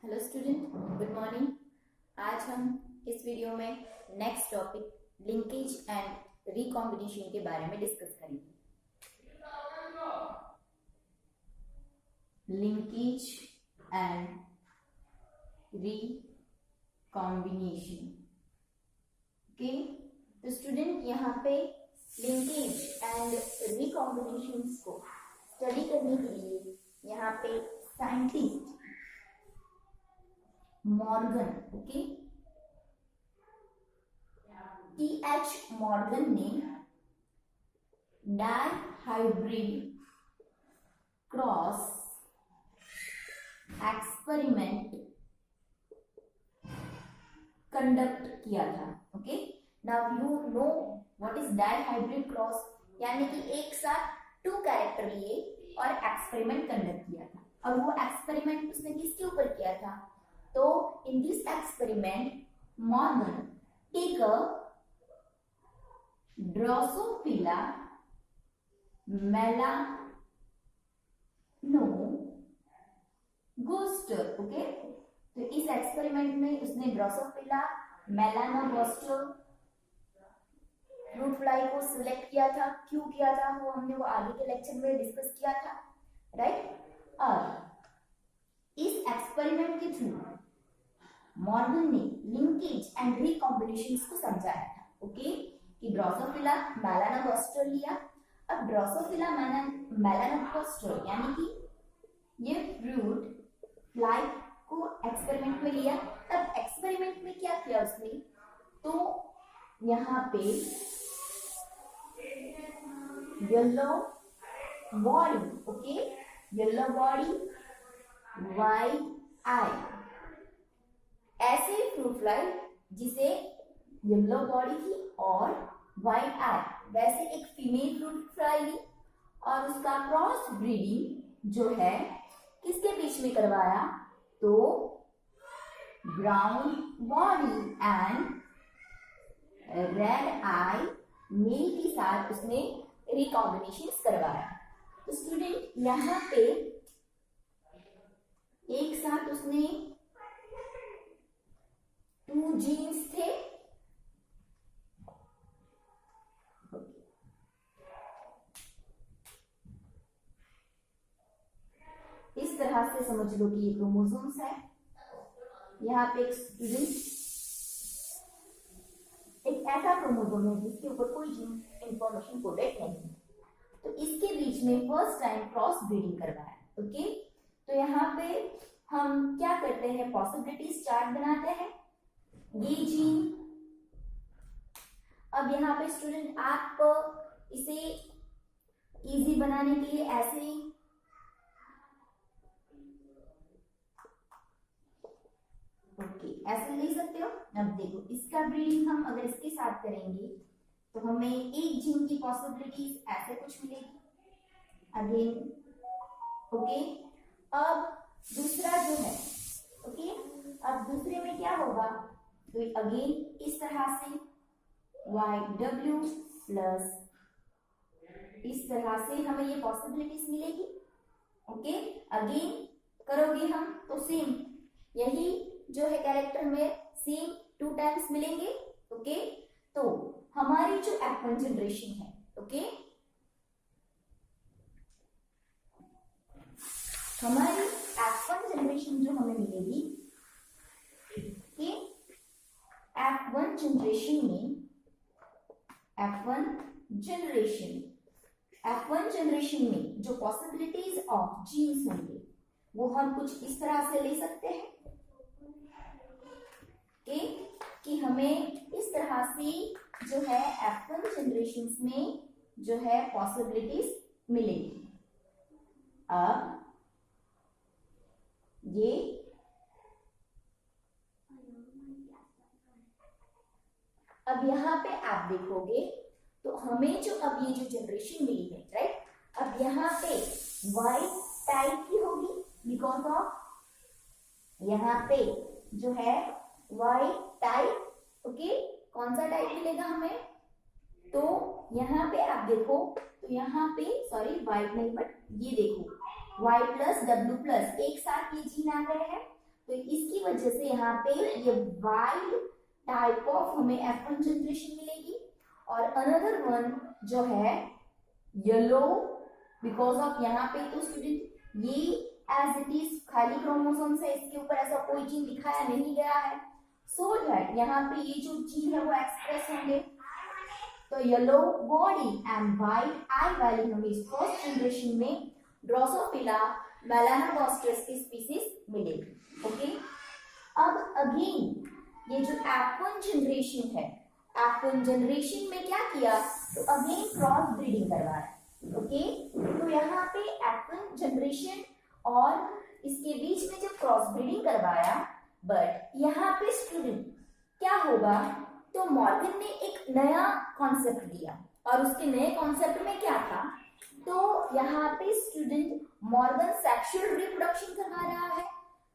Hello student, good morning. आज हम इस वीडियो में next topic linkage and recombination के बारे में डिस्कस करेंगे। Linkage and recombination. ओके, तो स्टूडेंट यहाँ पे लिंकेज एंड रिकॉम्बिनेशन को स्टडी करने के लिए यहाँ पे scientist Morgan, okay, TH. Morgan ने डायहाइब्रिड क्रॉस एक्सपेरिमेंट कंडक्ट किया था। Okay, now you know what is dihybrid cross, यानी कि एक साथ टू कैरेक्टर लिए और एक्सपेरिमेंट कंडक्ट किया था। और वो एक्सपेरिमेंट उसने किसके ऊपर किया था? तो in this experiment Morgan take a Drosophila melanogaster। Okay, तो इस एक्सपेरिमेंट में उसने ड्रोसोफिला मेलानोगास्टर फ्रूट फ्लाई को सिलेक्ट किया था। क्यों किया था वो हमने आगे के लेक्चर में डिस्कस किया था, राइट। और इस एक्सपेरिमेंट के थ्रू मॉर्गन ने लिंकेज एंड रिकॉम्बिनेशन को समझाया था। ओके, कि ड्रोसोफिला मेलानोगास्टर लिया। अब ड्रोसोफिला मेलानोगास्टर यानी कि ये फ्रूट फ्लाई को एक्सपेरिमेंट में लिया। तब एक्सपेरिमेंट में क्या किया उसने? तो यहाँ पे yellow body, okay, yellow body, white eye, ऐसे फ्रूट फ्लाई जिसे येलो बॉडी थी और वाइट आई, वैसे एक फीमेल फ्रूट फ्लाई ली और उसका क्रॉस ब्रीडिंग जो है किसके बीच में करवाया? तो brown body and red eye male के साथ उसने रिकॉम्बिनेशन करवाया। तो स्टूडेंट यहाँ पे एक साथ उसने टू जीन्स थे। इस तरह से समझ लो कि ये क्रोमोसोम्स है। यहाँ पे एक स्टूडेंट एक ऐसा क्रोमोसोम है जिसके ऊपर कोई जीन इंफॉर्मेशन कोडेड नहीं है, तो इसके बीच में फर्स्ट टाइम क्रॉस ब्रीडिंग करवाया। ओके, तो यहाँ पे हम क्या करते हैं? पॉसिबिलिटीज चार्ट बनाते हैं। ये जीन, अब यहाँ पे स्टूडेंट आप इसे इजी बनाने के लिए ऐसे ऐसे ले सकते हो। अब देखो, इसका ब्रीडिंग हम अगर इसके साथ करेंगे तो हमें एक जीन की पॉसिबिलिटीज ऐसे कुछ मिलेगी अगेन। ओके, अब दूसरा जो है, ओके, अब दूसरे में क्या होगा? तो अगेन इस तरह से YW प्लस इस तरह से हमें ये पॉसिबिलिटीज मिलेगी। ओके, अगेन करोगे हम तो सेम यही जो है कैरेक्टर में सेम टू टाइम्स मिलेंगे। ओके, तो हमारी जो F1 जनरेशन है, ओके, हमारी F1 जनरेशन जो हमें मिलेगी, कि F1 जनरेशन में F1 जनरेशन में जो पॉसिबिलिटीज ऑफ जीन्स होंगे वो हम कुछ इस तरह से ले सकते हैं कि हमें इस तरह से जो है F1 जनरेशन में जो है पॉसिबिलिटीज मिलेगी। अब यहाँ पे आप देखोगे तो हमें जो अब ये जो जनरेशन मिली है, राइट, अब यहाँ पे वाइट टाइप की होगी बिकॉज ऑफ यहाँ पे जो है वाइट टाइप। ओके, कौन सा टाइप मिलेगा हमें? तो यहाँ पे आप देखो तो यहाँ पे सॉरी वाइट नहीं बट ये देखो y प्लस W प्लस एक साथ ये जीन आ गए हैं, तो इसकी वजह से यहाँ पे ये वाइल्ड टाइप ऑफ हमें F1 जनरेशन मिलेगी। और अनदर वन जो है येलो, बिकॉज ऑफ यहाँ पे तो स्टूडेंट ये एज इट इज खाली क्रोमोसोम है, इसके ऊपर ऐसा कोई जीन दिखाया नहीं गया है, सो दैट यहाँ पे ये जो जीन है वो एक्सप्रेस होंगे। तो येलो बॉडी एंड वाइट आई वाली हमें इस फर्स्ट जनरेशन में ड्रोसोफिला मेलानोगास्टर्स की स्पीसीज मिलेगी। ओके, अब अगेन ये जो F1 जनरेशन है, F1 जनरेशन में क्या किया, तो अगेन क्रॉस ब्रीडिंग करवाया। ओके, तो यहाँ पे F1 जनरेशन और इसके बीच में जब क्रॉस ब्रीडिंग करवाया, बट यहाँ पे स्टूडेंट क्या होगा, तो मॉर्गन ने एक नया कॉन्सेप्ट दिया और उसके नए कॉन्सेप्ट में क्या था, तो यहाँ पे स्टूडेंट मॉर्गन सेक्सुअल रिप्रोडक्शन करवा रहा है,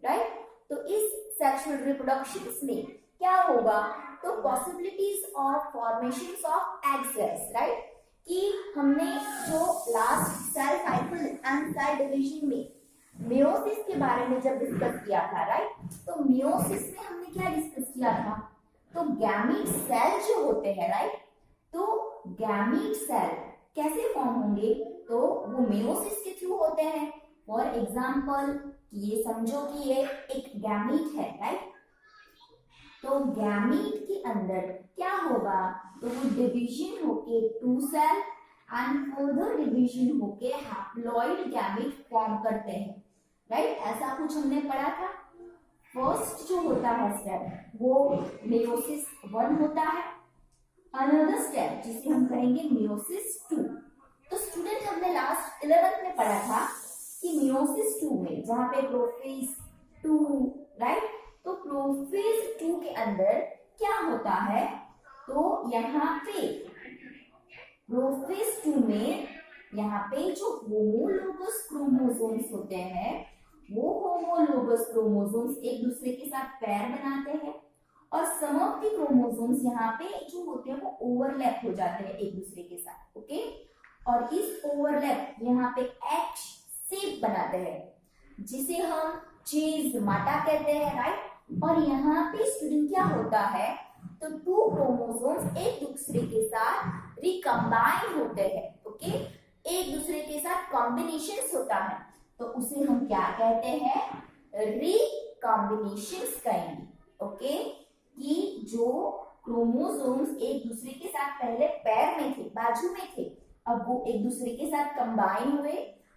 राइट। तो इस सेक्सुअल रिप्रोडक्शन में क्या होगा, तो possibilities of formation of egg cells, right, कि हमने जो last cell cycle and cell division में मियोसिस के बारे में जब डिस्कस किया था, राइट, तो मियोसिस में हमने क्या डिस्कस किया था, तो गैमीट सेल जो होते हैं, राइट, तो गैमीट सेल कैसे फॉर्म होंगे, तो वो मियोसिस के थ्रू होते हैं। फॉर एग्जांपल ये समझो कि ये एक गैमीट है, राइट, तो गैमीट के अंदर क्या होगा, तो वो डिवीजन होके two cell and further division होके हैप्लॉइड गैमीट फॉर्म करते हैं, राइट, ऐसा कुछ हमने पढ़ा था। फर्स्ट जो होता है स्टेप वो मेयोसिस 1 होता है, अनदर स्टेप जिसे हम कहेंगे मेयोसिस 2। तो स्टूडेंट हमने लास्ट 11th में पढ़ा था कि मेयोसिस 2 में जहां पे प्रोफेज 2, राइट, तो प्रोफेज 2 के अंदर क्या होता है, तो यहाँ पे प्रोफेज 2 में यहाँ पे जो होमोलोगस क्रोमोसोम्स होते हैं, वो होमोलोगस क्रोमोसोम्स एक दूसरे के साथ पैर बनाते हैं और सम ऑफ द क्रोमोसोम्स यहाँ पे जो होते हैं वो ओवरलैप हो जाते हैं एक दूसरे के साथ। ओके, और इस ओवरलैप यहाँ पे एक्स शेप बनाते हैं जिसे हम चीज माटा कहते हैं, राइट। और यहाँ पे स्टूडेंट क्या होता है, तो 2 क्रोमोसोम्स एक दूसरे के साथ रिकम्बाइन होते हैं। ओके, एक दूसरे के साथ कॉम्बिनेशन होता है, तो उसे हम क्या कहते हैं, रिकॉम्बिनेशंस कहेंगे। ओके, कि जो क्रोमोसोम्स एक दूसरे के साथ पहले पैर में थे, बाजू में थे, अब वो एक दूसरे के साथ कंबाइन हुए,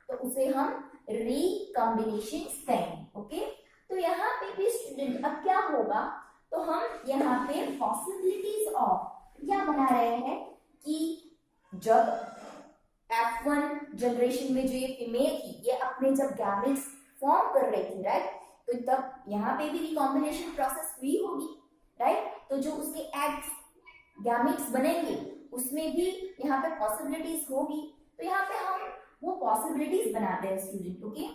तो उसे हम रिकॉम्बिनेशंस कहेंगे। ओके, तो यहाँ पे भी स्टूडेंट अब क्या होगा, तो हम यहाँ पे पॉसिबिलिटीज ऑफ क्या बना रहे हैं कि जब F1 जनरेशन में जो ये फीमेल थी, ये अपने जब गैमेट्स फॉर्म कर रही थी, राइट, तो तब यहाँ पे भी रिकॉम्बिनेशन प्रोसेस हुई होगी, राइट। तो जो उसके एग्स गैमेट्स बनेंगे उसमें भी यहाँ पे पॉसिबिलिटीज होगी, तो यहाँ पे हम वो पॉसिबिलिटीज बनाते हैं स्टूडेंट। ओके,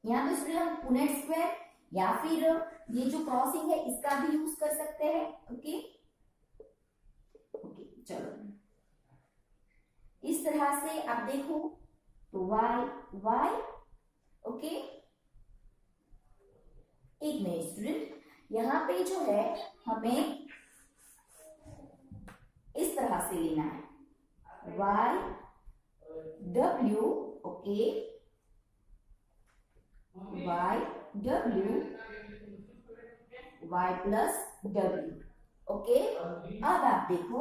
यहाँ पे स्टूडेंट हम पुनेट स्क्वायर या फिर ये जो क्रॉसिंग है इसका भी यूज कर सकते हैं। ओके, चलो इस तरह से आप देखो, तो y। ओके, एक मिनट स्टूडेंट, यहाँ पे जो है हमें इस तरह से लेना है y w। Okay, y w y plus w। Okay, अब आप देखो,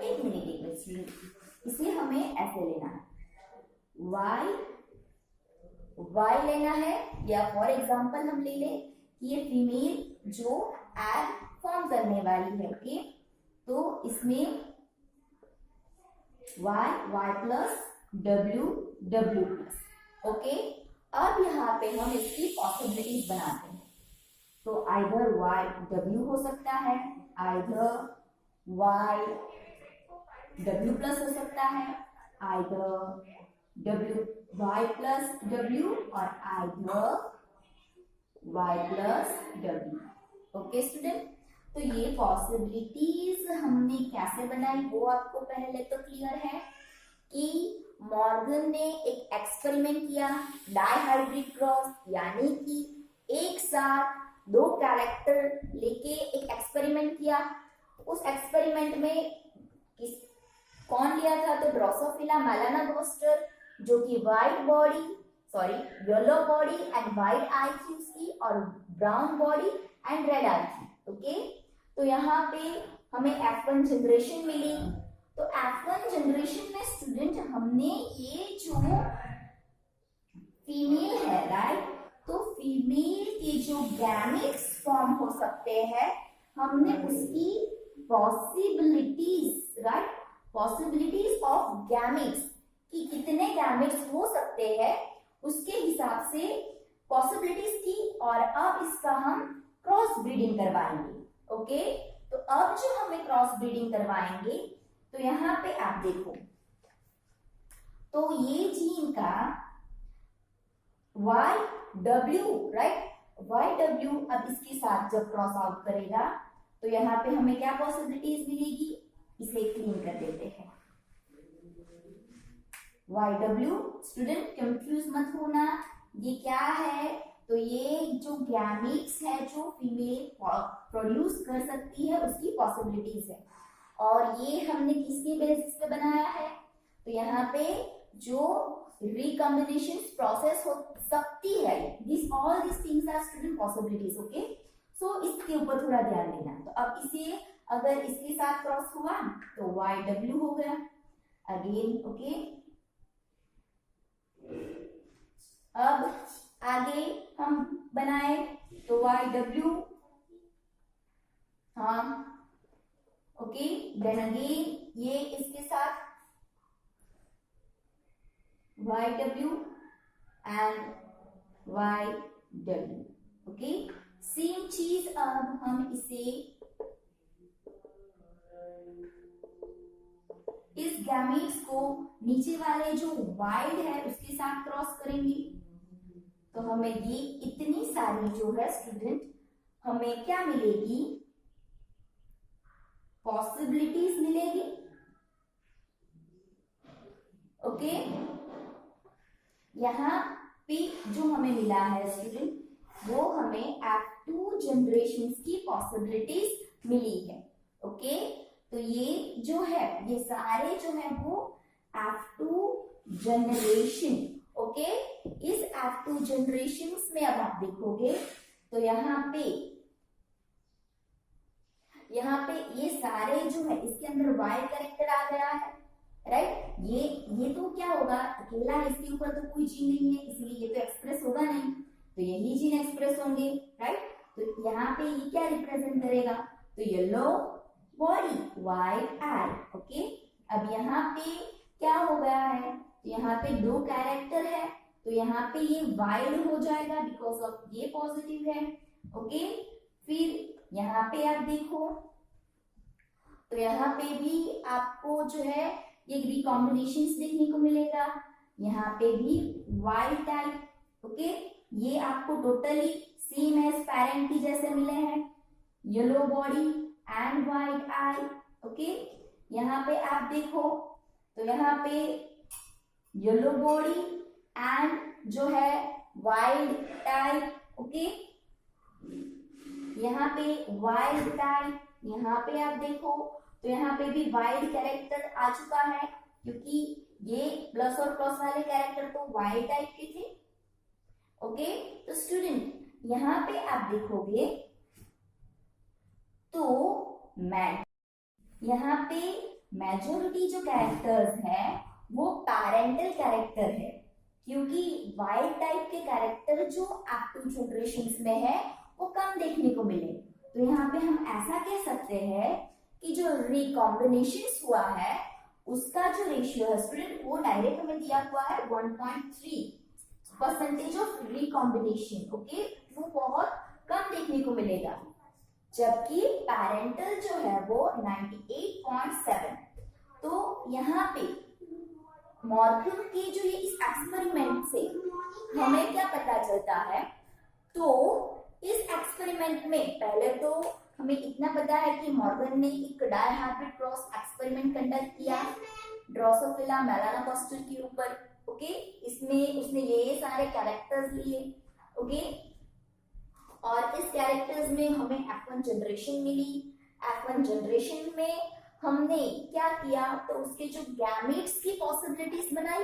एक मिनट, इसे हमें ऐसे लेना है, y लेना है, या फॉर एग्जांपल हम ले लें कि ये फीमेल जो एग फॉर्म करने वाली है। ओके, तो इसमें y plus w plus. Okay, अब यहाँ पे हम इसकी पॉसिबिलिटीज बनाते हैं, तो आइदर y w हो सकता है, आइदर y w प्लस हो सकता है, either w y plus w और either y plus w। Okay student, तो ये पॉसिबिलिटीज हमने कैसे बनाई वो आपको पहले तो क्लियर है। कि मॉर्गन ने एक एक्सपेरिमेंट किया डाइहाइब्रिड क्रॉस, यानी कि एक साथ दो कैरेक्टर लेके एक एक्सपेरिमेंट किया। उस एक्सपेरिमेंट में कौन लिया था? तो ड्रोसोफिला मेलानोगास्टर, जो कि येलो बॉडी एंड व्हाइट आई थी उसकी, और ब्राउन बॉडी एंड रेड आई थी। ओके, तो यहाँ पे हमें F1 जनरेशन मिली। तो F1 जनरेशन में स्टूडेंट हमने ये जो फीमेल है, राइट, तो फीमेल के जो गैमेट्स फॉर्म हो सकते हैं, हमने उसकी possibilities, right, possibilities of gametes कि कितने गैमेट्स हो सकते हैं उसके हिसाब से पॉसिबिलिटीज थी, और अब इसका हम क्रॉस ब्रीडिंग करवाएंगे। ओके, तो अब जो हमें क्रॉस ब्रीडिंग करवाएंगे, तो यहाँ पे आप देखो, तो ये जीन का YW, राइट, YW अब इसके साथ जब क्रॉस आउट करेगा तो यहाँ पे हमें क्या पॉसिबिलिटीज मिलेगी? इसे क्लीन कर देते हैं। YW, स्टूडेंट कंफ्यूज मत होना, ये क्या है? तो ये जो गैमेट्स है जो फीमेल प्रोड्यूस कर सकती है उसकी पॉसिबिलिटीज है, और ये हमने किसके बेसिस पे बनाया है? तो यहाँ पे जो रिकॉम्बिनेशन प्रोसेस हो सकती है, this all this things are student possibilities. Okay, so इसके ऊपर थोड़ा ध्यान देना। तो अब इसे अगर इसके साथ क्रॉस हुआ तो YW हो गया अगेन। ओके, अब आगे हम बनाए तो YW, हाँ, ओके, देन अगेन ये इसके साथ YW and YW। Okay, same चीज अब हम इसे इस गैमेट्स को नीचे वाले जो वाइड है उसके साथ क्रॉस करेंगे, तो हमें ये इतनी सारी जो है स्टूडेंट हमें क्या मिलेगी? पॉसिबिलिटीज मिलेगी। ओके, यहाँ पे जो हमें मिला है स्टूडेंट, वो हमें F2 जनरेशन की पॉसिबिलिटीज मिली है। ओके, तो ये जो है, ये सारे जो है वो F2 जनरेशन। ओके, इस F2 जनरेशन में अब आप देखोगे तो यहाँ पे ये सारे जो है इसके अंदर वाई कैरेक्टर आ गया है, राइट। ये तो क्या होगा? अकेला है, इसके ऊपर तो कोई जीन नहीं है, इसलिए ये तो एक्सप्रेस होगा नहीं, तो यही जीन एक्सप्रेस होंगे, राइट। तो यहाँ पे ये क्या रिप्रेजेंट करेगा? तो येलो बॉडी व्हाइट आई। ओके, अब यहाँ पे क्या हो गया है? यहाँ पे दो कैरेक्टर है, तो यहाँ पे ये वाइड हो जाएगा बिकॉज ऑफ ये पॉजिटिव है। ओके, फिर यहाँ पे आप देखो तो यहाँ पे भी आपको जो है ये रिकॉम्बिनेशन देखने को मिलेगा, यहाँ पे भी वाइट टाइप। ओके, ये आपको टोटली सेम एज पेरेंट की जैसे मिले हैं, yellow body and white I. Okay, यहाँ पे आप देखो तो यहाँ पे येलो बॉडी एंड जो है वाइट टाइप। ओके, यहाँ पे वाइट टाइप, यहाँ पे आप देखो तो यहाँ पे भी वाइड कैरेक्टर आ चुका है, क्योंकि ये प्लस और प्लस वाले कैरेक्टर तो वाइड टाइप के थे। ओके, तो स्टूडेंट यहाँ पे आप देखोगे तो यहाँ पे मेजोरिटी जो कैरेक्टर्स है वो पैरेंटल कैरेक्टर है, क्योंकि वाइड टाइप के कैरेक्टर जो F2 जनरेशन में है वो कम देखने को मिले। तो यहाँ पे हम ऐसा कह सकते हैं कि जो रिकॉम्बिनेशन हुआ है उसका जो रेशियो है स्टूडेंट वो डायरेक्ट हमें दिया हुआ है 1.3% ऑफ रिकॉम्बिनेशन। ओके, वो बहुत कम देखने को मिलेगा, जबकि पैरेंटल जो है वो 98.7। तो यहाँ पे मॉर्गन की जो ये इस एक्सपेरिमेंट से हमें क्या पता चलता है? तो इस एक्सपेरिमेंट में पहले तो हमें इतना पता है कि मॉर्गन ने एक डायहाइब्रिड क्रॉस एक्सपेरिमेंट कंडक्ट किया, ड्रोसोफिला मेलानोगास्टर के ऊपर। ओके, इसमें उसने ये सारे कैरेक्टर्स लिए। ओके, और इस कैरेक्टर्स में हमें F1 जनरेशन मिली। F1 जनरेशन में हमने क्या किया, तो उसके जो गैमेट्स की पॉसिबिलिटीज बनाई।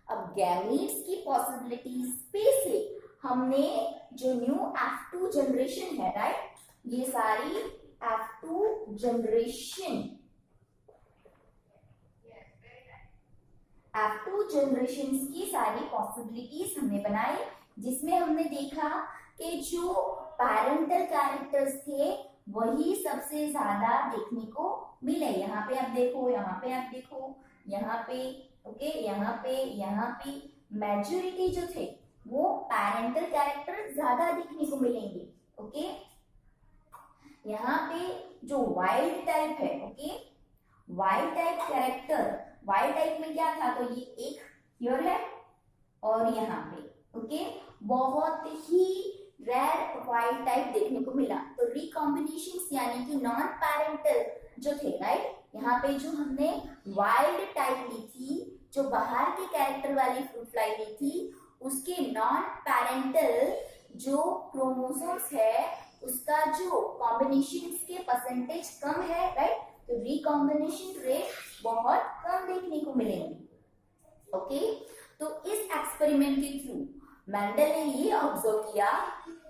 अब गैमेट्स की पॉसिबिलिटीज पे से हमने जो न्यू F2 जनरेशन है, राइट, ये सारी F2 जनरेशन की सारी पॉसिबिलिटीज हमने बनाई, जिसमें हमने देखा कि जो पैरेंटल कैरेक्टर्स थे वही सबसे ज्यादा देखने को मिले। यहाँ पे आप देखो, यहाँ पे आप देखो, यहाँ पे, ओके, यहाँ पे मेजॉरिटी जो थे वो पैरेंटल कैरेक्टर ज्यादा देखने को मिलेंगे। ओके, यहाँ पे जो वाइल्ड टाइप है, okay, wild type character, wild type में क्या था, तो ये एक हियर है और यहाँ पे, ओके, बहुत ही रेयर वाइल्ड टाइप देखने को मिला। तो रिकॉम्बिनेशन यानी कि नॉन पैरेंटल जो थे, राइट, यहाँ पे जो हमने वाइल्ड टाइप ली थी, जो बाहर के कैरेक्टर वाली फ्रूट फ्लाई ली थी, उसके नॉन पैरेंटल जो क्रोमोसोम्स है उसका जो कॉम्बिनेशन के परसेंटेज कम है, राइट, तो रिकॉम्बिनेशन रेट बहुत कम देखने को मिलेंगे। ओके, तो इस एक्सपेरिमेंट के थ्रू मेंडल ने ये ऑब्जर्व किया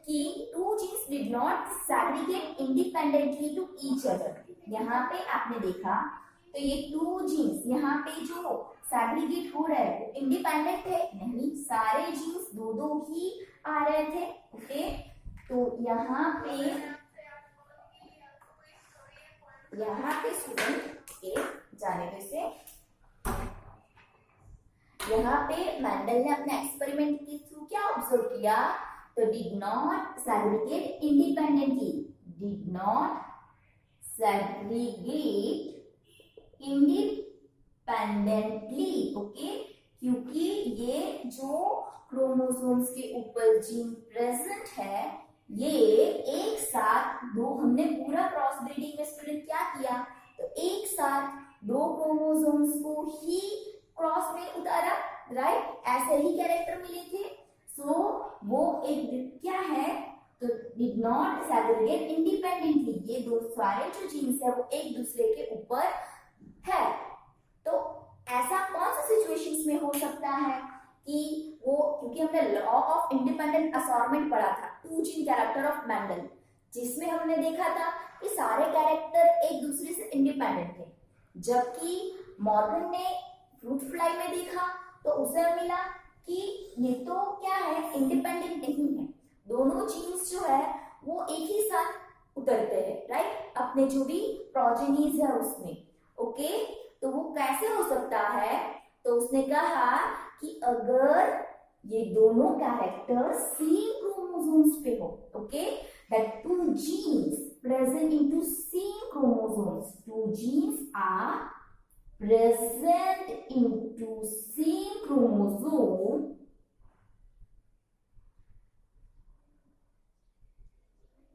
कि two genes did not segregate independently to each other. यहाँ पे आपने देखा तो ये टू जीन्स यहाँ पे जो सेग्रीगेट हो रहे हैं इंडिपेंडेंट थे नहीं, सारे जीन्स दो दो ही आ रहे थे। ओके, तो यहाँ पे स्टूडेंट एक जाने दे से, यहाँ पे मेंडल ने अपने एक्सपेरिमेंट के थ्रू क्या ऑब्जर्व किया, तो did not segregate independently, did not segregate independently. Okay, क्योंकि ये जो क्रोमोसोम्स के ऊपर जीन प्रेजेंट है ये एक साथ दो, हमने पूरा क्रॉस ब्रीडिंग में स्टूडेंट क्या किया, तो एक साथ दो क्रोमोसोम्स को ही क्रॉस में उतारा, राइट, ऐसे ही कैरेक्टर मिले थे। सो वो एक क्या है, तो डिड नॉट सेग्रीगेट इंडिपेंडेंटली, ये दो सारे जो जीन्स है वो एक दूसरे के ऊपर है। तो ऐसा कौन सा सिचुएशंस में हो सकता है कि वो, क्योंकि हमने लॉ ऑफ इंडिपेंडेंट असॉर्टमेंट पढ़ा था, two gene character of Mendel, जिसमें हमने देखा था कि सारे कैरेक्टर एक दूसरे से इंडिपेंडेंट थे, जबकि मॉर्गन ने फ्रूट फ्लाई में देखा तो उसे मिला कि ये तो क्या है, इंडिपेंडेंट नहीं है, दोनों जीन्स जो है वो एक ही साथ उतरते हैं, राइट, अपने जो भी प्रोजेनीज है उसमें। ओके, तो वो कैसे हो सकता है, तो उसने कहा कि अगर ये दोनों कैरेक्टर सेम क्रोमोसोम्स पे हो, okay, that two genes present into same chromosomes, two genes are present into same chromosome,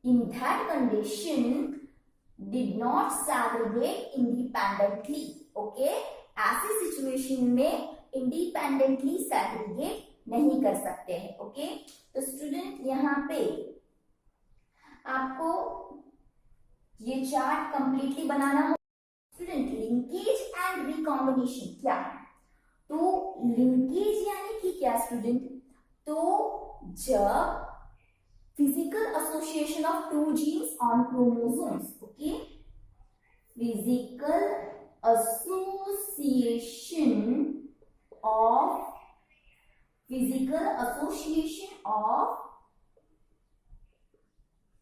in that condition did not segregate independently. Okay, ऐसी सिचुएशन में इंडिपेंडेंटली सेग्रीगेट नहीं कर सकते हैं। ओके, तो स्टूडेंट यहाँ पे आपको ये चार्ट कंप्लीटली बनाना हो। स्टूडेंट, लिंकेज एंड रिकॉम्बिनेशन क्या है, तो लिंकेज यानी कि क्या स्टूडेंट, तो जब physical association of two genes on chromosomes, okay, physical association of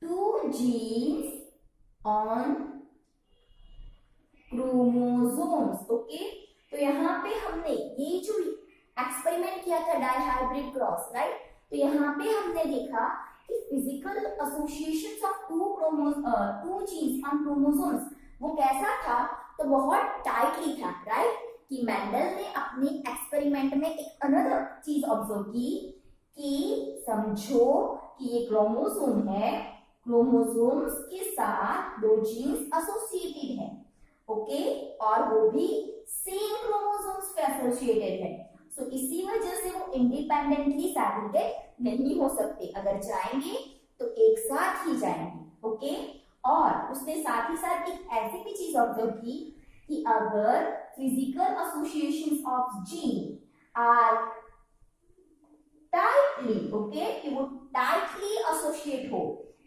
two genes on chromosomes. Okay, तो यहाँ पे हमने ये जो एक्सपेरिमेंट किया था डाइहाइब्रिड क्रॉस, राइट, तो यहाँ पे हमने देखा कि physical associations of two genes on chromosomes वो कैसा था, तो बहुत टाइटली था, राइट, कि मेंडल ने अपने एक्सपेरिमेंट में एक अनदर चीज ऑब्जर्व की कि समझो कि ये क्रोमोसोम है, क्रोमोसोम्स के साथ दो जीन्स एसोसिएटेड है, ओके, और वो भी सेम क्रोमोसोम्स पे एसोसिएटेड है। सो इसी वजह से वो इंडिपेंडेंटली सैग्रीगेट नहीं हो सकते, अगर जाएंगे तो एक साथ ही जाएंगे। ओके, और उसने साथ ही साथ एक ऐसी भी चीज ऑब्जर्व की कि अगर physical associations of gene are tightly, okay, कि वो टाइटली एसोसिएट हो,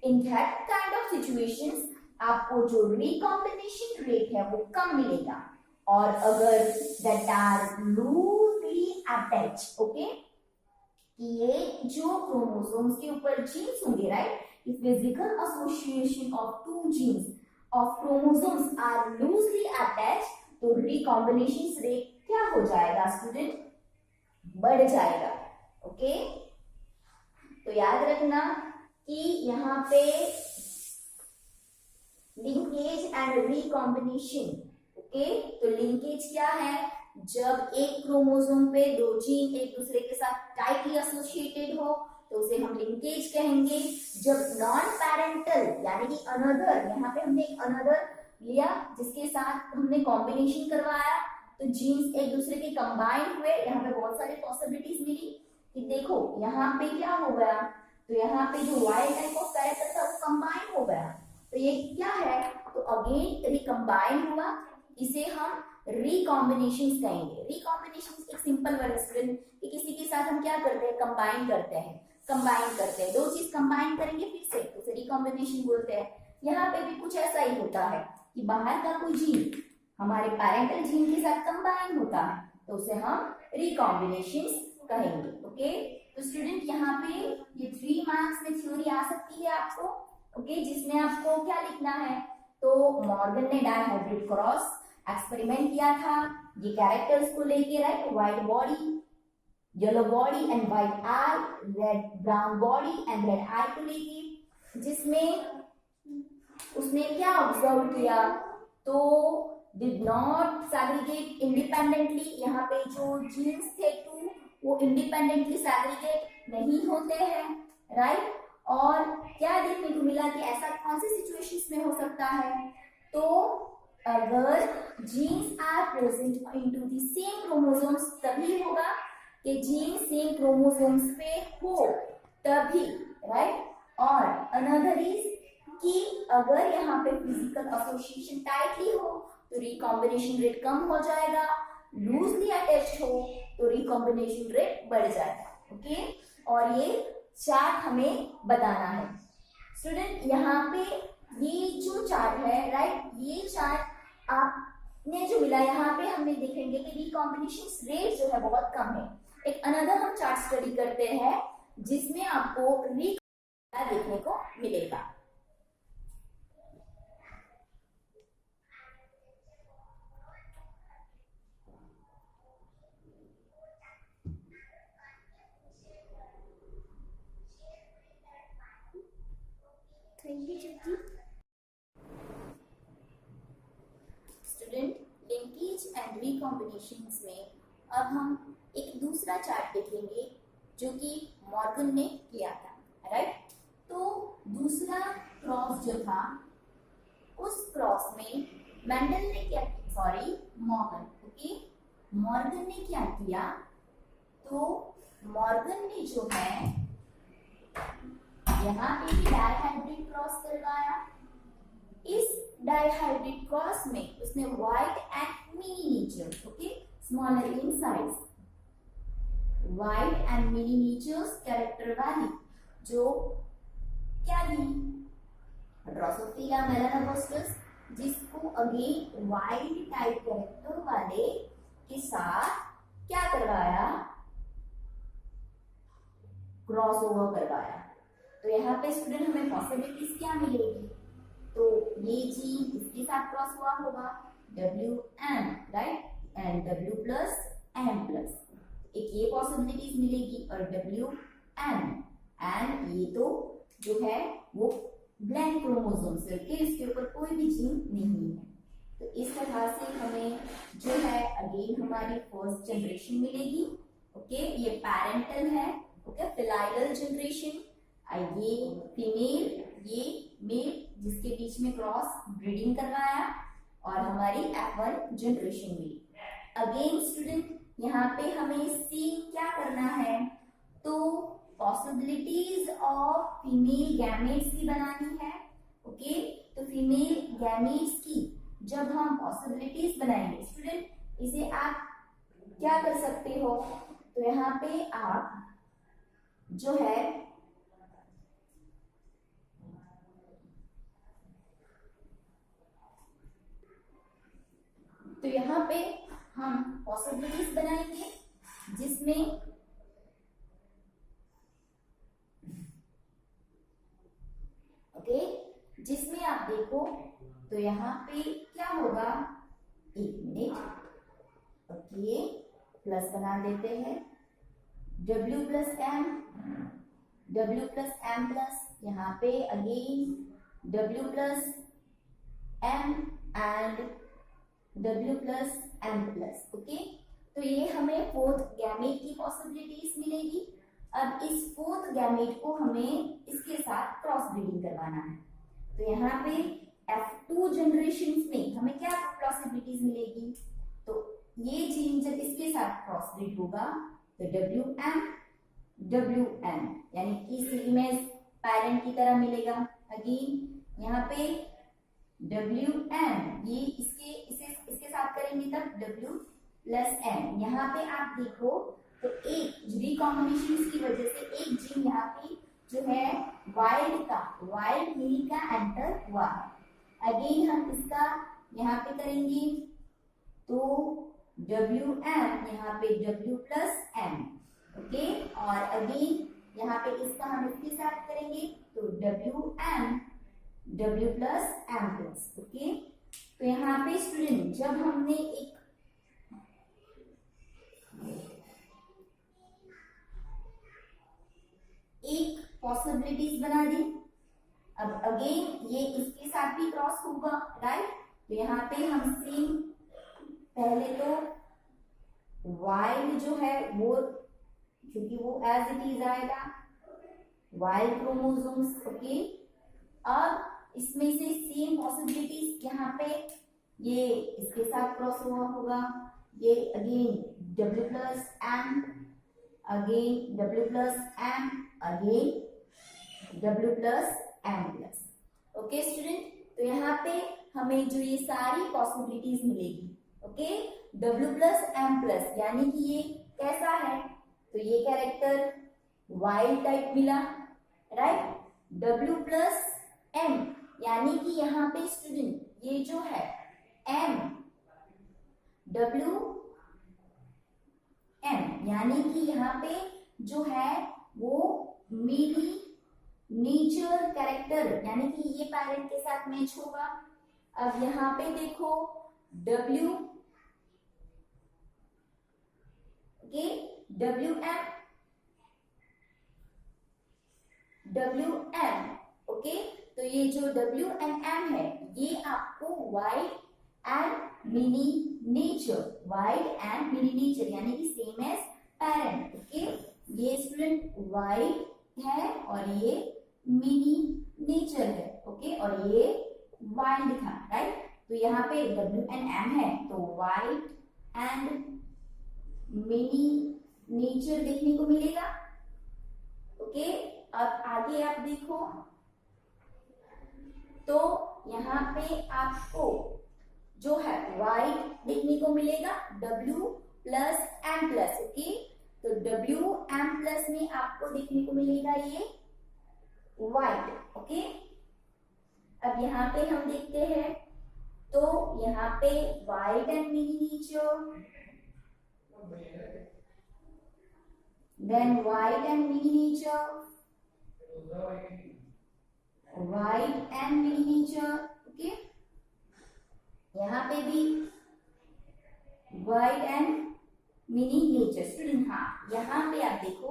in that kind of situations आपको जो रिकॉम्बिनेशन रेट है वो कम मिलेगा। और अगर that are loosely attach, okay, ये जो क्रोमोसोम्स के ऊपर जीन्स होंगे, right, if physical association of two genes of chromosomes are loosely attached, तो recombination rate क्या हो जाएगा स्टूडेंट, बढ़ जाएगा। ओके, तो याद रखना कि यहाँ पे लिंकेज एंड रिकॉम्बिनेशन, ओके, तो लिंकेज क्या है, जब एक क्रोमोसोम पे दो जीन एक दूसरे के साथ टाइटली एसोसिएटेड हो तो उसे हम लिंकेज कहेंगे। जब नॉन पैरेंटल यानी कि अनदर, यहाँ पे हमने एक अनदर लिया जिसके साथ हमने कॉम्बिनेशन करवाया तो जीन्स एक दूसरे के कंबाइन हुए, यहाँ पे बहुत सारी पॉसिबिलिटीज मिली कि देखो यहाँ पे क्या हो गया, तो यहाँ पे जो वाइल्ड टाइप ऑफ कैरेक्टर था वो कंबाइन हो गया, तो ये क्या है, तो अगेन रिकंबाइन हुआ, इसे हम रिकॉम्बिनेशन कहेंगे। रिकॉम्बिनेशन एक सिंपल वर्ड स्टूडेंट कि किसी के साथ हम क्या करते हैं, कंबाइन करते हैं, दो चीज कंबाइन करेंगे फिर से तो उसे रिकॉम्बिनेशन बोलते हैं। यहाँ पे भी कुछ ऐसा ही होता है कि बाहर का कोई जीन हमारे पैरेंटल जीन के साथ कंबाइन होता है तो उसे हम रिकॉम्बिनेशन कहेंगे। ओके, तो स्टूडेंट यहाँ पे ये 3 मार्क्स में थ्योरी आ सकती है आपको, ओके, जिसमें आपको क्या लिखना है, तो मॉर्गन ने डायहाइब्रिड क्रॉस एक्सपेरिमेंट किया था, ये कैरेक्टर्स को लेके, right, white body, yellow body and white eye, red brown body and red eye को लेके, जिसमें उसने क्या ऑब्जर्व किया, तो डिड नॉट सैग्रीगेट इंडिपेंडेंटली, यहाँ पे जो जीन्स थे 2 वो इंडिपेंडेंटली सैग्रीगेट नहीं होते हैं, राइट। और क्या देखने को मिला कि ऐसा कौन सी सिचुएशंस में हो सकता है, तो अगर genes are present into the same chromosomes तभी होगा कि जीन सेम क्रोमोसोम्स पे हो तभी, राइट। और अनदर इज कि अगर यहाँ पे फिजिकल एसोसिएशन टाइटली हो तो रिकॉम्बिनेशन रेट कम हो जाएगा, लूजली अटैच्ड हो तो रिकॉम्बिनेशन रेट बढ़ जाएगा। ओके, और ये चार्ट हमें बताना है स्टूडेंट। यहाँ पे ये जो चार्ट है, राइट, ये चार्ट आपने जो मिला, यहाँ पे हमें देखेंगे कि रिकॉम्बिनेशन रेट जो है बहुत कम है। एक अनदर हम चार्ट स्टडी करते हैं जिसमें आपको देखने को मिलेगा। स्टूडेंट, लिंकेज एंड रिकॉम्बिनेशंस में अब हम एक दूसरा चार्ट देखेंगे जो कि मॉर्गन ने किया था, राइट। तो दूसरा क्रॉस जो था, उस क्रॉस में मेंडल ने क्या, सॉरी मॉर्गन, ओके, मॉर्गन ने क्या किया, तो मॉर्गन ने जो है यहाँ पे भी डायहाइब्रिड क्रॉस करवाया। इस डायहाइब्रिड क्रॉस में उसने white and miniature, okay, smaller in size, white and miniatures character वाली जो क्या दी, ड्रोसोफिला मेलानोगास्टस, जिसको अगेन वाइल्ड टाइप कैरेक्टर वाले के साथ क्या करवाया, क्रॉस ओवर करवाया। तो यहाँ पे स्टूडेंट हमें पॉसिबिलिटीज क्या मिलेगी, तो ये जीन इसके साथ क्रॉस हुआ होगा WM, right, and W plus M plus, एक ये पॉसिबिलिटीज मिलेगी, और WN एंड ये तो जो है वो ब्लैंक क्रोमोसोम से, इसके ऊपर कोई भी जीन नहीं है। तो इस तरह से हमें जो है अगेन हमारी फर्स्ट जनरेशन मिलेगी। ओके, ये पैरेंटल है, ओके, फिलाइलल जनरेशन, ये फीमेल, ये मेल, जिसके बीच में क्रॉस ब्रीडिंग करवाया, और हमारी F1 जनरेशन मिली। अगेन स्टूडेंट यहाँ पे हमें सी क्या करना है, तो पॉसिबिलिटीज ऑफ फीमेल गैमेट्स की बनानी है। ओके, तो फीमेल गैमेट्स की जब हम पॉसिबिलिटीज बनाएंगे स्टूडेंट, इसे आप क्या कर सकते हो, तो यहाँ पे आप जो है तो यहाँ पे हम पॉसिबिलिटीज बनाएंगे जिसमें ओके जिसमें आप देखो तो यहाँ पे क्या होगा, एक मिनट, ओके प्लस बना देते हैं, W प्लस M प्लस यहाँ पे again W plus M and W plus M plus. Okay, तो ये हमें फोर्थ गैमेट की पॉसिबिलिटीज मिलेगी। अब इस फोर्थ गैमेट को हमें इसके साथ क्रॉस ब्रीडिंग करवाना है, तो यहाँ पे F2 जनरेशन में हमें क्या पॉसिबिलिटीज मिलेगी, तो ये जीन जब इसके साथ क्रॉस ब्रीड होगा तो WM यानी कि सेम एज पेरेंट की तरह मिलेगा। अगेन यहाँ पे WM ये इसके साथ करेंगे तब W प्लस M। यहाँ पे आप देखो तो एक रिकॉम्बिनेशन की वजह से एक जीन यहाँ पे जो है वाइल्ड मेल का एंटर हुआ है। अगेन हम इसका यहाँ पे करेंगे तो WM यहाँ पे W प्लस M। ओके, और अगेन यहाँ पे इसका हम इसके साथ करेंगे तो WM W plus M plus. Okay, तो यहाँ पे स्टूडेंट जब हमने एक पॉसिबिलिटीज बना दी, अब अगेन ये इसके साथ भी क्रॉस होगा, राइट, तो यहाँ पे हम सेम पहले तो वाइल्ड जो है वो क्योंकि वो एज इट इज आएगा वाइल्ड क्रोमोसोम्स। ओके, अब इसमें से सेम पॉसिबिलिटीज यहाँ पे ये इसके साथ क्रॉस हुआ होगा, ये again W plus M, again W plus M, again W plus M plus. Okay student, तो यहाँ पे हमें जो ये सारी पॉसिबिलिटीज मिलेगी, okay W plus M plus यानी कि ये कैसा है, तो ये कैरेक्टर वाइल्ड टाइप मिला, राइट। W प्लस M यानी कि यहाँ पे स्टूडेंट ये जो है M W M यानी कि यहाँ पे जो है वो मिनी नेचर कैरेक्टर यानी कि ये पेरेंट के साथ मैच होगा। अब यहाँ पे देखो W ओके WM ओके, तो ये जो W एंड M है ये आपको वाइल्ड एंड मिनी नेचर यानी कि सेम एज पेरेंट। ओके, ये स्टूडेंट वाइल्ड है और ये मिनी नेचर है, ओके, और ये वाइल्ड था, राइट। तो यहाँ पे W एंड M है तो वाइल्ड एंड मिनी नेचर देखने को मिलेगा। ओके, अब आगे आप देखो तो यहाँ पे आपको जो है वाइट देखने को मिलेगा W plus M plus. Okay, तो W M प्लस में आपको देखने को मिलेगा ये वाइट। ओके, अब यहाँ पे हम देखते हैं तो यहाँ पे white and miniature, then white and miniature, white and miniature. Okay, यहाँ पे भी white and miniature. Student हाँ, यहाँ पे आप देखो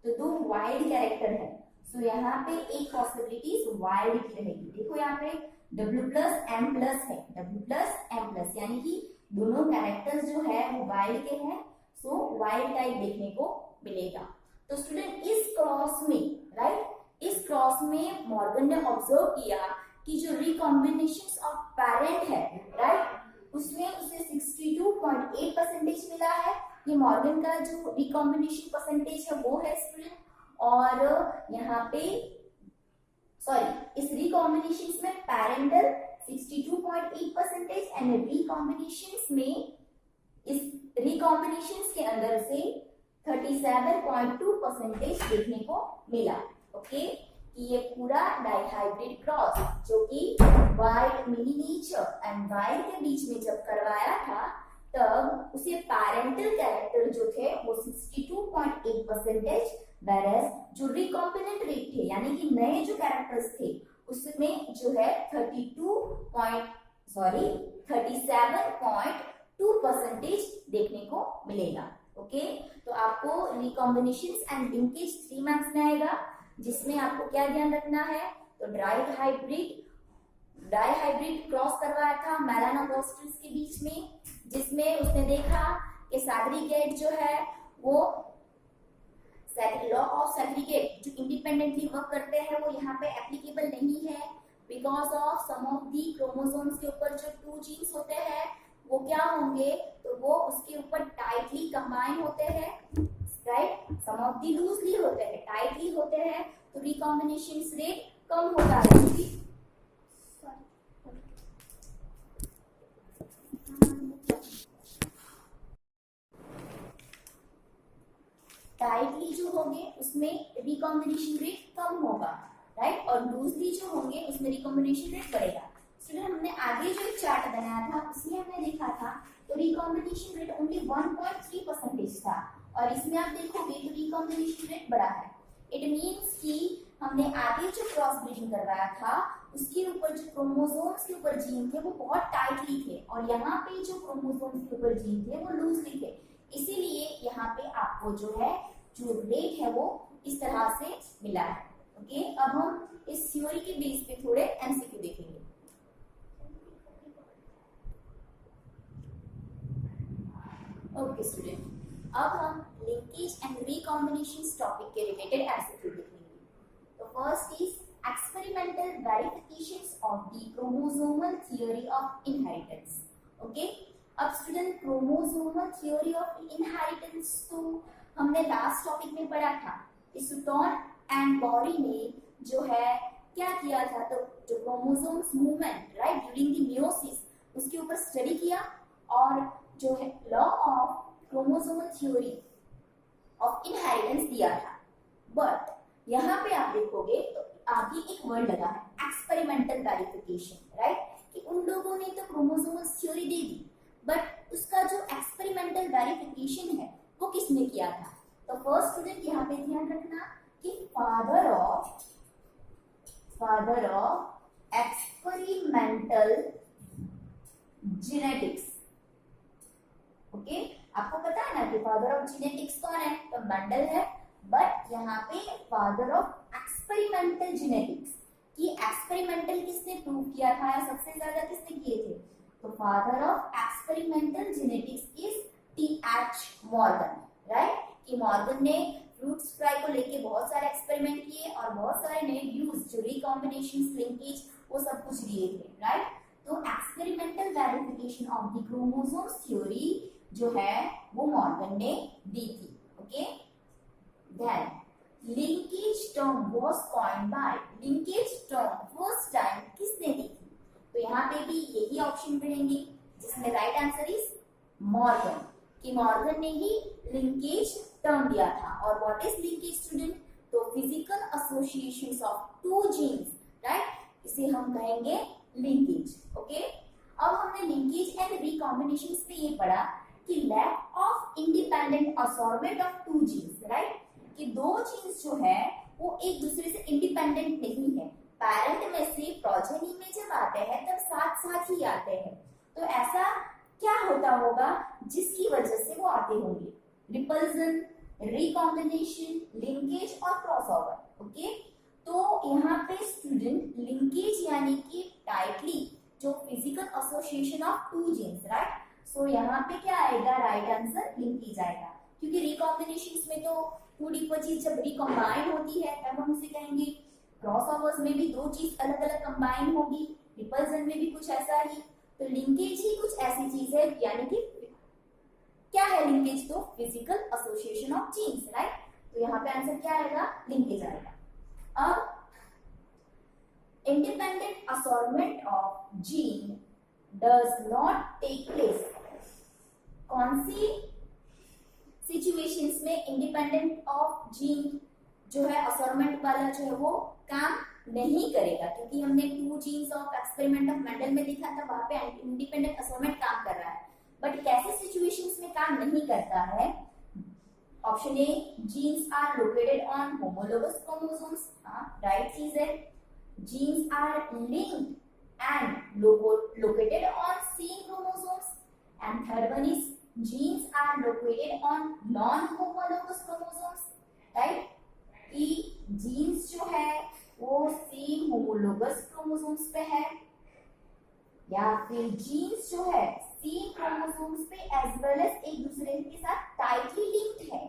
तो दो वाइल्ड कैरेक्टर है, सो यहाँ पे एक पॉसिबिलिटी वाइल्ड की रहेगी। देखो यहाँ पे W प्लस M प्लस है, W प्लस M प्लस यानी कि दोनों कैरेक्टर्स जो है वो वाइल्ड के हैं, सो वाइल्ड टाइप देखने को मिलेगा। तो स्टूडेंट इस क्रॉस में, राइट, इस क्रॉस में मॉर्गन ने ऑब्जर्व किया कि जो रिकॉम्बिनेशंस ऑफ पेरेंट है, राइट, उसमें उसे 62.8% मिला है। ये मॉर्गन का जो रिकॉम्बिनेशन परसेंटेज है वो है स्टूडेंट। और यहाँ पे इस रिकॉम्बिनेशन में पैरेंटल 62.8% एंड रिकॉम्बिनेशन में इस रिकॉम्बिनेशन के अंदर से 37.2% देखने को मिला। ओके, कि ये पूरा डाइहाइब्रिड क्रॉस जो कि वाइल्ड मिनीनेचर एंड वाइल्ड के बीच में जब करवाया था तब उसे पैरेंटल कैरेक्टर जो थे वो 62.8%, whereas जो रिकॉम्बिनेंट रेट थे यानी कि नए जो कैरेक्टर्स थे उसमें जो है 37.2% देखने को मिलेगा। ओके, तो आपको रिकॉम्बिनेशंस एंड लिंकेज 3 मार्क्स में आएगा, जिसमें आपको क्या ध्यान रखना है, तो डाइहाइब्रिड क्रॉस करवाया था मेलानोगास्ट्रस के बीच में, जिसमें उसने देखा कि सैग्रीगेट जो है वो लॉ ऑफ सैग्रीगेट जो इंडिपेंडेंटली वर्क करते हैं वो यहाँ पे एप्लीकेबल नहीं है, because of some of the chromosomes के ऊपर जो 2 जीन्स होते हैं वो क्या होंगे, तो वो उसके ऊपर टाइटली कंबाइन होते हैं, right, some of the loosely होते हैं, टाइटली होते हैं, तो रिकॉम्बिनेशन रेट कम होता है। टाइटली जो होंगे उसमें रिकॉम्बिनेशन रेट कम होगा, राइट, और लूजली जो होंगे उसमें रिकॉम्बिनेशन रेट बढ़ेगा। स्टूडेंट, हमने आगे जो एक चार्ट बनाया था उसमें हमने देखा था तो रिकॉम्बिनेशन रेट ओनली 1.3% था, और इसमें आप देखोगे तो रिकॉम्बिनेशन रेट बढ़ा है। इट मींस कि हमने आगे जो क्रॉस ब्रीडिंग करवाया था उसके ऊपर जो क्रोमोसोम्स के ऊपर जीन थे वो बहुत टाइटली थे, और यहाँ पे जो क्रोमोसोम्स के ऊपर जीन थे वो लूजली थे, इसीलिए यहाँ पे आपको जो है जो रेट है वो इस तरह से मिला है। ओके, अब हम इस थ्योरी के बेस पे थोड़े एमसीक्यू देखेंगे। ओके स्टूडेंट, अब हम लिंकेज एंड रिकॉम्बिनेशन टॉपिक के रिलेटेड एमसीक्यू देखेंगे। तो first is experimental verifications of the chromosomal theory of inheritance. Okay, अब student chromosomal theory of inheritance तो हमने लास्ट टॉपिक में पढ़ा था। इस सूटोन एंड बॉरी ने जो है क्या किया था, तो जो chromosomes movement right during the meiosis उसके ऊपर स्टडी किया, और जो है law of chromosomal theory of inheritance दिया था। बट यहाँ पे आप देखोगे तो आगे एक वर्ड लगा है एक्सपेरिमेंटल वेरिफिकेशन, राइट, कि उन लोगों ने तो chromosomal theory they the, but उसका जो एक्सपेरिमेंटल वेरिफिकेशन है वो किसने किया था। तो फर्स्ट स्टूडेंट यहाँ पे ध्यान रखना कि father of experimental genetics. Okay, आपको पता है ना कि फादर ऑफ जेनेटिक्स कौन है, तो बंडल है, बट यहाँ पे फादर ऑफ एक्सपेरिमेंटल जेनेटिक्स की एक्सपेरिमेंटल किसने प्रूव किया था या सबसे ज्यादा किसने किए थे, तो father of experimental genetics is TH. Morgan, right, कि मॉर्गन ने फ्रूट्स फ्लाई को लेके बहुत सारे एक्सपेरिमेंट किए और बहुत सारे नए व्यूज जो रिकॉम्बिनेशंस, लिंकेज वो सब कुछ दिए थे, राइट। तो experimental verification of the chromosomes theory जो है वो मॉर्गन ने दी थी। Okay, then linkage term was coined by, linkage term first time किसने दी थी, तो यहाँ पे भी यही ऑप्शन रहेंगे जिसमें राइट आंसर इज मॉर्गन, कि मॉर्गन ने ही लिंकेज टर्म दिया था। और व्हाट इज लिंकेज स्टूडेंट, तो physical associations of 2 genes, right, इसे हम कहेंगे लिंकेज। ओके, अब हमने लिंकेज एंड रिकॉम्बिनेशंस में ये पढ़ा कि lack of independent assortment of 2 genes, right, कि 2 जीन्स जो है वो एक दूसरे से इंडिपेंडेंट नहीं है, पेरेंट में से प्रोजेनी में जब आते हैं तब साथ साथ ही आते हैं। तो ऐसा क्या होता होगा जिसकी वजह से वो आते होंगे, रिपल्सन, रिकॉम्बिनेशन, लिंकेज और क्रॉसओवर। ओके, तो यहाँ पे स्टूडेंट लिंकेज यानी कि टाइटली जो physical association of 2 genes, right, so यहाँ पे क्या आएगा, राइट आंसर लिंकेज आएगा, क्योंकि रिकॉम्बिनेशन में तो 2 डिफरेंट चीज जब रिकॉम्बाइन होती है तब हम उसे कहेंगे, क्रॉसओवर्स में भी 2 चीज अलग अलग कंबाइन होगी, रिपल्सन में भी कुछ ऐसा ही, तो लिंकेज ही कुछ ऐसी चीज है, यानी कि क्या है लिंकेज? तो physical association of genes, right. तो यहाँ पे आंसर क्या आएगा? लिंकेज आएगा। अब independent assortment of gene does not take place। कौन सी सिचुएशंस में इंडिपेंडेंट ऑफ जीन जो है असॉर्टमेंट वाला जो है वो काम नहीं करेगा? क्योंकि हमने 2 jeans of experiment of Mendel में देखा था, वहां पे इंडिपेंडेंट असॉर्टमेंट काम कर रहा है, बट कैसे सिचुएशंस में काम नहीं करता है? Option A, genes are located on homologous chromosomes, right चीज है। Genes are linked and located on same chromosomes, and third one is genes are located on non-homologous chromosomes, right? कि जीन्स जो है वो सेम होमोलोगस क्रोमोसोम्स पे है, या फिर जीन्स जो है सेम क्रोमोसोम्स पे एज वेल एज एक दूसरे के साथ टाइटली लिंक्ड है,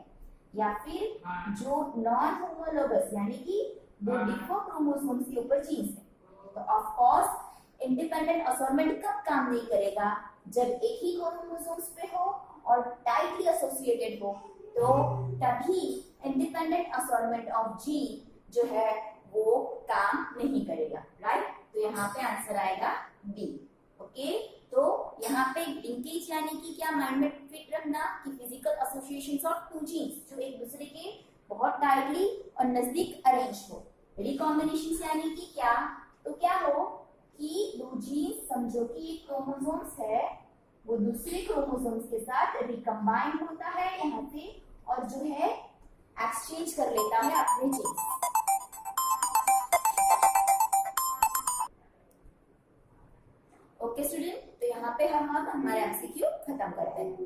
या फिर जो नॉन होमोलोगस यानी कि वो डिफर क्रोमोसोम्स के ऊपर जीन्स है। तो ऑफ कोर्स इंडिपेंडेंट असॉर्टमेंट कब काम नहीं करेगा? जब एक ही क्रोमोसोम्स पे हो और टाइटली एसोसिएटेड हो, तो तभी इंडिपेंडेंट असॉर्टमेंट ऑफ जीन जो है वो काम नहीं करेगा, राइट। तो यहाँ पे आंसर आएगा बी। ओके, तो यहाँ पे लिंकेज यानी कि क्या माइंड में फिट रखना कि फिजिकल एसोसिएशंस ऑफ 2 जीन्स जो एक दूसरे के बहुत टाइटली और नजदीक अरेंज हो। रिकॉम्बिनेशन यानी कि क्या? तो क्या हो कि 2 जीन्स, समझो कि एक क्रोमोसोम्स है, वो दूसरे क्रोमोसोम्स के साथ रिकम्बाइन होता है यहाँ से, और जो है एक्सचेंज कर लेता है अपने जीन्स। ओके स्टूडेंट, तो यहाँ पे हम अब हमारे एमसीक्यू खत्म करते हैं।